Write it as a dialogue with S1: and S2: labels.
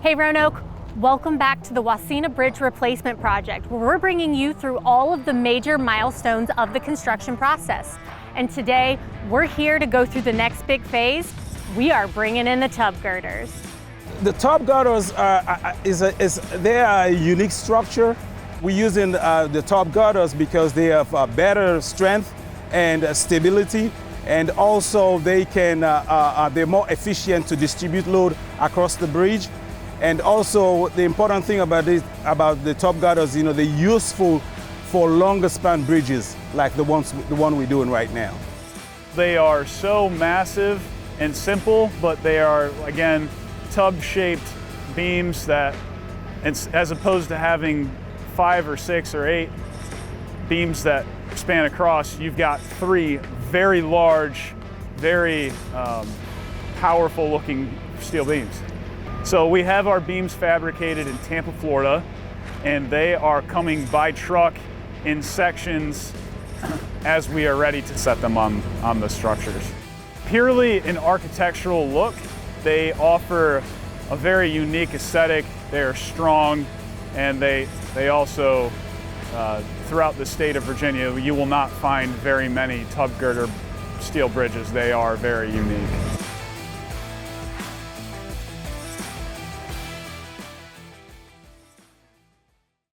S1: Hey Roanoke, welcome back to the Wasena Bridge Replacement Project, where we're bringing you through all of the major milestones of the construction process. And today, we're here to go through the next big phase. We are bringing in the tub girders.
S2: The tub girders they are a unique structure. We're using the tub girders because they have better strength and stability, and also they're more efficient to distribute load across the bridge. And also the important thing about the tub girders, they're useful for longer span bridges like the one we're doing right now.
S3: They are so massive and simple, but they are, again, tub-shaped beams that, as opposed to having 5 or 6 or 8 beams that span across, you've got 3 very large, very powerful looking steel beams. So we have our beams fabricated in Tampa, Florida, and they are coming by truck in sections as we are ready to set them on the structures. Purely an architectural look, they offer a very unique aesthetic. They are strong, and they also, throughout the state of Virginia, you will not find very many tub girder steel bridges. They are very unique.